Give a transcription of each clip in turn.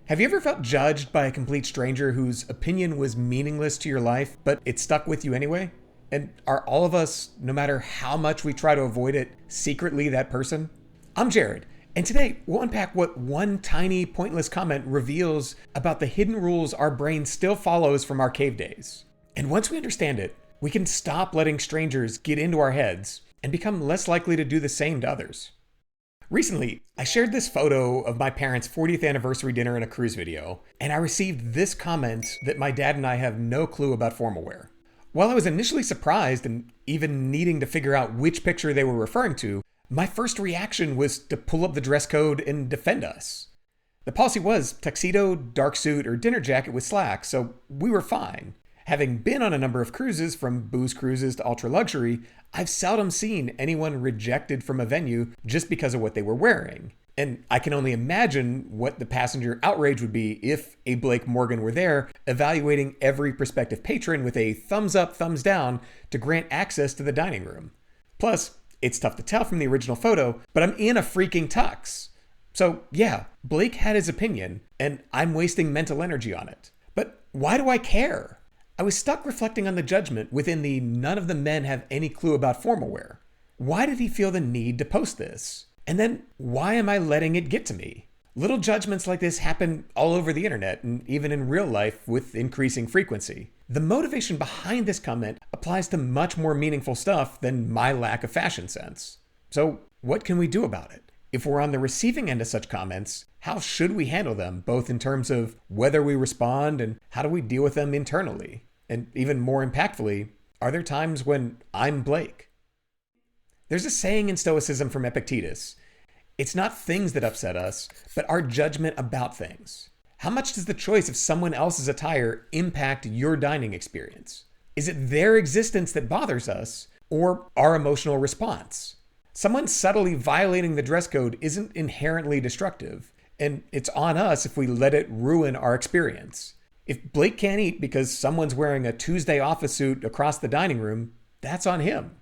Have you ever felt judged by a complete stranger whose opinion was meaningless to your life, but it stuck with you anyway? And are all of us, no matter how much we try to avoid it, secretly that person? I'm Jared, and today we'll unpack what one tiny, pointless comment reveals about the hidden rules our brain still follows from our cave days. And once we understand it, we can stop letting strangers get into our heads and become less likely to do the same to others. Recently, I shared this photo of my parents' 40th anniversary dinner in a cruise video, and I received this comment that my dad and I have no clue about formalwear. While I was initially surprised and even needing to figure out which picture they were referring to, my first reaction was to pull up the dress code and defend us. The policy was tuxedo, dark suit, or dinner jacket with slacks, so we were fine. Having been on a number of cruises, from booze cruises to ultra luxury, I've seldom seen anyone rejected from a venue just because of what they were wearing. And I can only imagine what the passenger outrage would be if a Blake Morgan were there, evaluating every prospective patron with a thumbs up, thumbs down to grant access to the dining room. Plus, it's tough to tell from the original photo, but I'm in a freaking tux. So yeah, Blake had his opinion, and I'm wasting mental energy on it. But why do I care? I was stuck reflecting on the judgment within the none of the men have any clue about formalwear. Why did he feel the need to post this? And then why am I letting it get to me? Little judgments like this happen all over the internet and even in real life with increasing frequency. The motivation behind this comment applies to much more meaningful stuff than my lack of fashion sense. So what can we do about it? If we're on the receiving end of such comments, how should we handle them, both in terms of whether we respond and how do we deal with them internally? And even more impactfully, are there times when I'm Blake? There's a saying in Stoicism from Epictetus: it's not things that upset us, but our judgment about things. How much does the choice of someone else's attire impact your dining experience? Is it their existence that bothers us, or our emotional response? Someone subtly violating the dress code isn't inherently destructive, and it's on us if we let it ruin our experience. If Blake can't eat because someone's wearing a Tuesday office suit across the dining room, that's on him.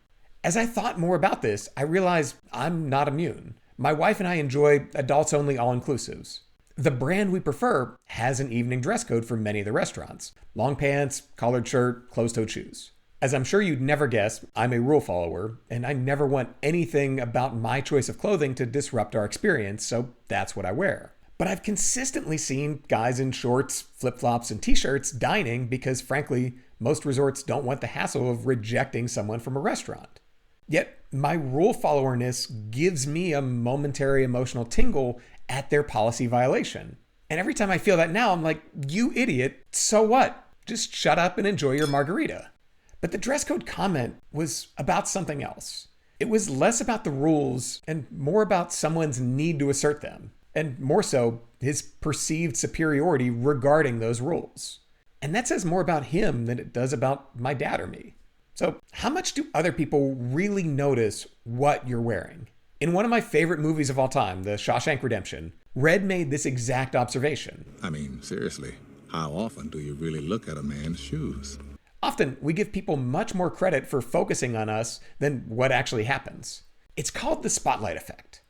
As I thought more about this, I realized I'm not immune. My wife and I enjoy adults-only all-inclusives. The brand we prefer has an evening dress code for many of the restaurants: long pants, collared shirt, closed-toed shoes. As I'm sure you'd never guess, I'm a rule follower, and I never want anything about my choice of clothing to disrupt our experience, so that's what I wear. But I've consistently seen guys in shorts, flip-flops, and t-shirts dining because, frankly, most resorts don't want the hassle of rejecting someone from a restaurant. Yet, my rule followerness gives me a momentary emotional tingle at their policy violation. And every time I feel that now, I'm like, you idiot, so what? Just shut up and enjoy your margarita. But the dress code comment was about something else. It was less about the rules and more about someone's need to assert them, and more so, his perceived superiority regarding those rules. And that says more about him than it does about my dad or me. So how much do other people really notice what you're wearing? In one of my favorite movies of all time, The Shawshank Redemption, Red made this exact observation. I mean, seriously, how often do you really look at a man's shoes? Often, we give people much more credit for focusing on us than what actually happens. It's called the spotlight effect.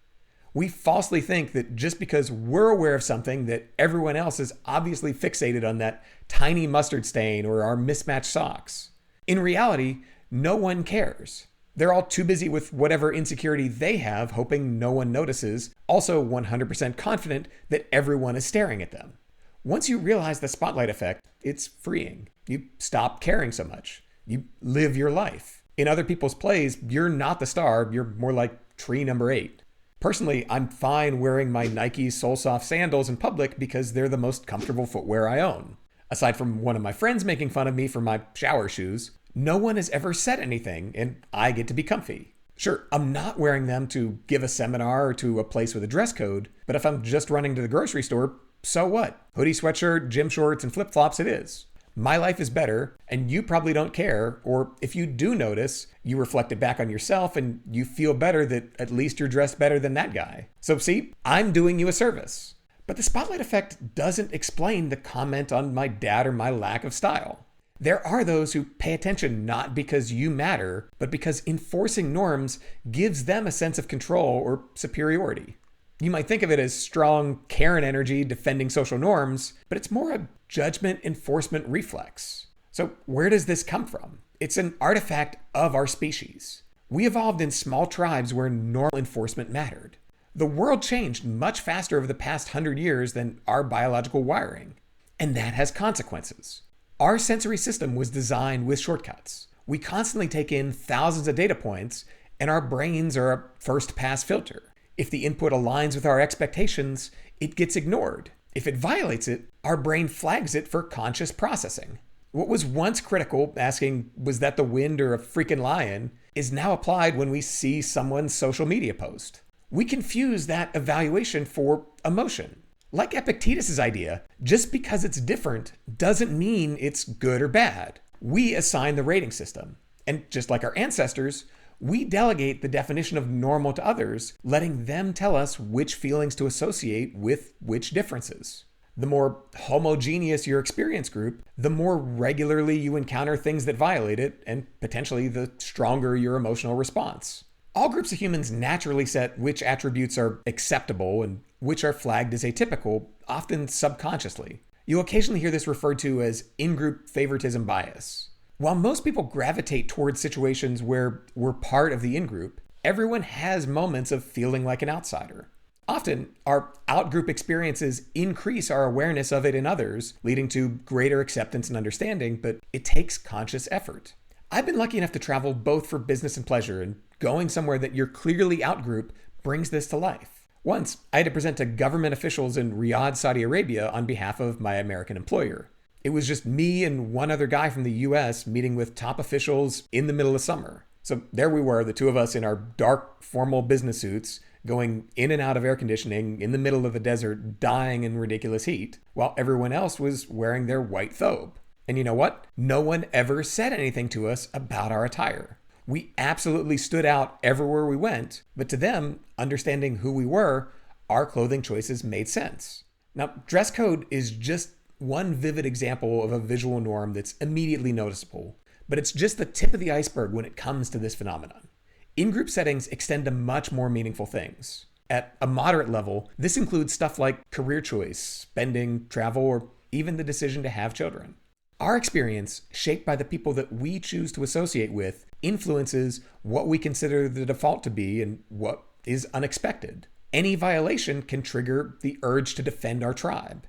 We falsely think that just because we're aware of something, that everyone else is obviously fixated on that tiny mustard stain or our mismatched socks. In reality, no one cares. They're all too busy with whatever insecurity they have, hoping no one notices, also 100% confident that everyone is staring at them. Once you realize the spotlight effect, it's freeing. You stop caring so much. You live your life. In other people's plays, you're not the star. You're more like tree number 8. Personally, I'm fine wearing my Nike SoleSoft sandals in public because they're the most comfortable footwear I own. Aside from one of my friends making fun of me for my shower shoes, no one has ever said anything, and I get to be comfy. Sure, I'm not wearing them to give a seminar or to a place with a dress code, but if I'm just running to the grocery store, so what? Hoodie, sweatshirt, gym shorts, and flip-flops it is. My life is better, and you probably don't care, or if you do notice, you reflect it back on yourself and you feel better that at least you're dressed better than that guy. So see, I'm doing you a service. But the spotlight effect doesn't explain the comment on my dad or my lack of style. There are those who pay attention not because you matter, but because enforcing norms gives them a sense of control or superiority. You might think of it as strong Karen energy defending social norms, but it's more a judgment enforcement reflex. So where does this come from? It's an artifact of our species. We evolved in small tribes where normal enforcement mattered. The world changed much faster over the past 100 years than our biological wiring. And that has consequences. Our sensory system was designed with shortcuts. We constantly take in thousands of data points, and our brains are a first pass filter. If the input aligns with our expectations, it gets ignored. If it violates it, our brain flags it for conscious processing. What was once critical, asking, was that the wind or a freaking lion, is now applied when we see someone's social media post. We confuse that evaluation for emotion. Like Epictetus' idea, just because it's different doesn't mean it's good or bad. We assign the rating system. And just like our ancestors, we delegate the definition of normal to others, letting them tell us which feelings to associate with which differences. The more homogeneous your experience group, the more regularly you encounter things that violate it, and potentially the stronger your emotional response. All groups of humans naturally set which attributes are acceptable and which are flagged as atypical, often subconsciously. You'll occasionally hear this referred to as in-group favoritism bias. While most people gravitate towards situations where we're part of the in-group, everyone has moments of feeling like an outsider. Often, our out-group experiences increase our awareness of it in others, leading to greater acceptance and understanding, but it takes conscious effort. I've been lucky enough to travel both for business and pleasure, and going somewhere that you're clearly out-group brings this to life. Once, I had to present to government officials in Riyadh, Saudi Arabia on behalf of my American employer. It was just me and one other guy from the US meeting with top officials in the middle of summer. So there we were, the two of us in our dark, formal business suits, going in and out of air conditioning in the middle of the desert, dying in ridiculous heat, while everyone else was wearing their white thobe. And you know what? No one ever said anything to us about our attire. We absolutely stood out everywhere we went, but to them, understanding who we were, our clothing choices made sense. Now, dress code is just one vivid example of a visual norm that's immediately noticeable, but it's just the tip of the iceberg when it comes to this phenomenon. In-group settings extend to much more meaningful things. At a moderate level, this includes stuff like career choice, spending, travel, or even the decision to have children. Our experience, shaped by the people that we choose to associate with, influences what we consider the default to be and what is unexpected. Any violation can trigger the urge to defend our tribe.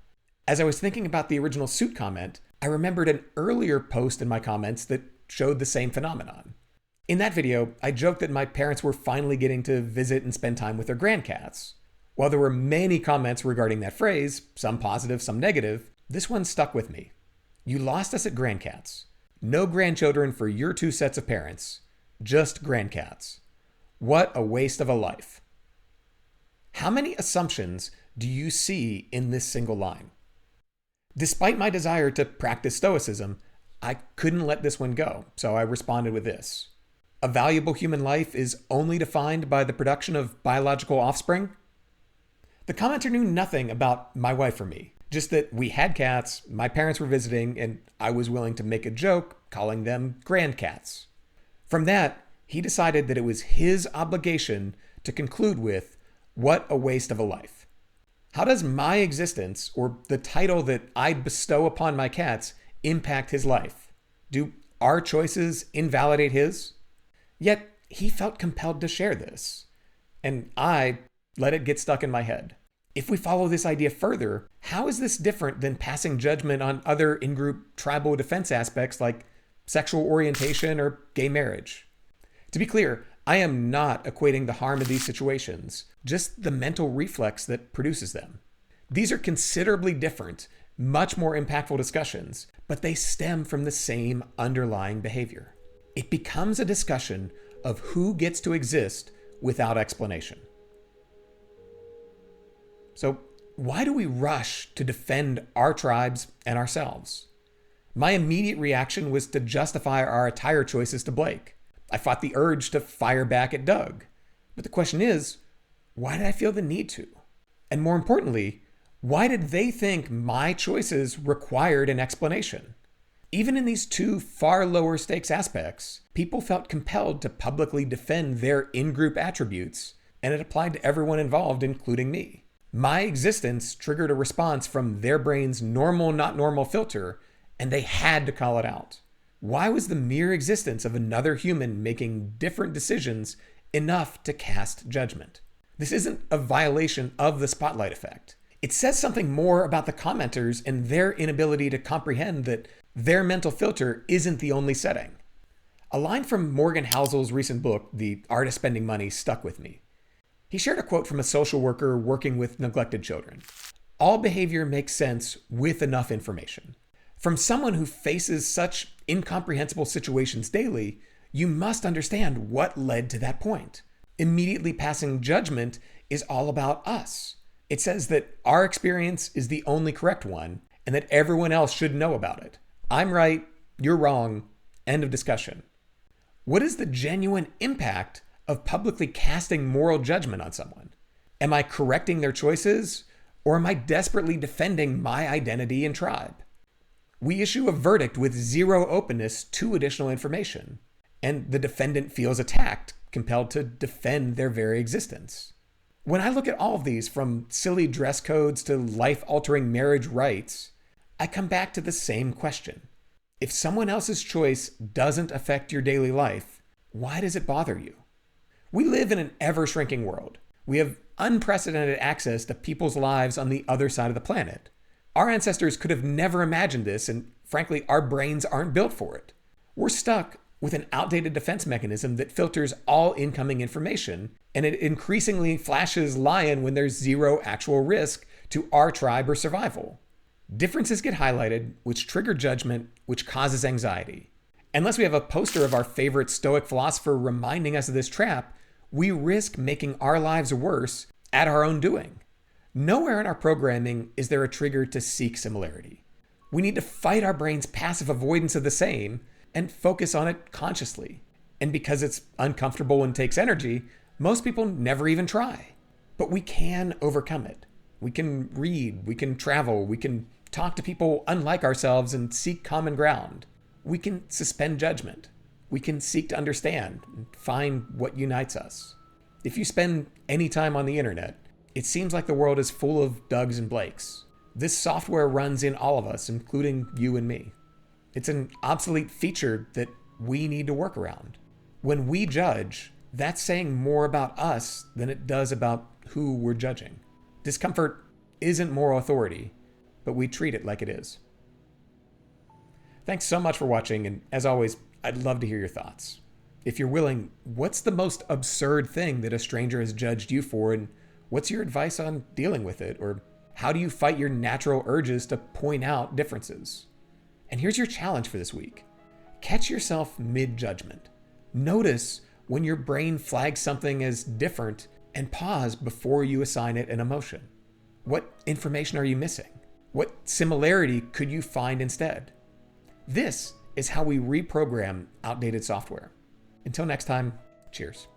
As I was thinking about the original suit comment, I remembered an earlier post in my comments that showed the same phenomenon. In that video, I joked that my parents were finally getting to visit and spend time with their grandcats. While there were many comments regarding that phrase, some positive, some negative, this one stuck with me. You lost us at grandcats. No grandchildren for your two sets of parents. Just grandcats. What a waste of a life. How many assumptions do you see in this single line? Despite my desire to practice Stoicism, I couldn't let this one go, so I responded with this. A valuable human life is only defined by the production of biological offspring? The commenter knew nothing about my wife or me, just that we had cats, my parents were visiting, and I was willing to make a joke calling them grandcats. From that, he decided that it was his obligation to conclude with, what a waste of a life. How does my existence, or the title that I'd bestow upon my cats, impact his life? Do our choices invalidate his? Yet, he felt compelled to share this. And I let it get stuck in my head. If we follow this idea further, how is this different than passing judgment on other in-group tribal defense aspects like sexual orientation or gay marriage? To be clear, I am not equating the harm of these situations, just the mental reflex that produces them. These are considerably different, much more impactful discussions, but they stem from the same underlying behavior. It becomes a discussion of who gets to exist without explanation. So, why do we rush to defend our tribes and ourselves? My immediate reaction was to justify our attire choices to Blake. I fought the urge to fire back at Doug. But the question is, why did I feel the need to? And more importantly, why did they think my choices required an explanation? Even in these two far lower stakes aspects, people felt compelled to publicly defend their in-group attributes, and it applied to everyone involved, including me. My existence triggered a response from their brain's normal, not normal filter, and they had to call it out. Why was the mere existence of another human making different decisions enough to cast judgment? This isn't a violation of the spotlight effect. It says something more about the commenters and their inability to comprehend that their mental filter isn't the only setting. A line from Morgan Housel's recent book, The Art of Spending Money, stuck with me. He shared a quote from a social worker working with neglected children. All behavior makes sense with enough information. From someone who faces such incomprehensible situations daily, you must understand what led to that point. Immediately passing judgment is all about us. It says that our experience is the only correct one and that everyone else should know about it. I'm right, you're wrong, end of discussion. What is the genuine impact of publicly casting moral judgment on someone? Am I correcting their choices, or am I desperately defending my identity and tribe? We issue a verdict with zero openness to additional information, and the defendant feels attacked, compelled to defend their very existence. When I look at all of these, from silly dress codes to life-altering marriage rights, I come back to the same question. If someone else's choice doesn't affect your daily life, why does it bother you? We live in an ever-shrinking world. We have unprecedented access to people's lives on the other side of the planet. Our ancestors could have never imagined this, and frankly, our brains aren't built for it. We're stuck with an outdated defense mechanism that filters all incoming information, and it increasingly flashes lion when there's zero actual risk to our tribe or survival. Differences get highlighted, which trigger judgment, which causes anxiety. Unless we have a poster of our favorite Stoic philosopher reminding us of this trap, we risk making our lives worse at our own doing. Nowhere in our programming is there a trigger to seek similarity. We need to fight our brain's passive avoidance of the same and focus on it consciously. And because it's uncomfortable and takes energy, most people never even try. But we can overcome it. We can read, we can travel, we can talk to people unlike ourselves and seek common ground. We can suspend judgment. We can seek to understand and find what unites us. If you spend any time on the internet, it seems like the world is full of Dougs and Blakes. This software runs in all of us, including you and me. It's an obsolete feature that we need to work around. When we judge, that's saying more about us than it does about who we're judging. Discomfort isn't moral authority, but we treat it like it is. Thanks so much for watching, and as always, I'd love to hear your thoughts. If you're willing, what's the most absurd thing that a stranger has judged you for, and what's your advice on dealing with it? Or how do you fight your natural urges to point out differences? And here's your challenge for this week. Catch yourself mid-judgment. Notice when your brain flags something as different and pause before you assign it an emotion. What information are you missing? What similarity could you find instead? This is how we reprogram outdated software. Until next time, cheers.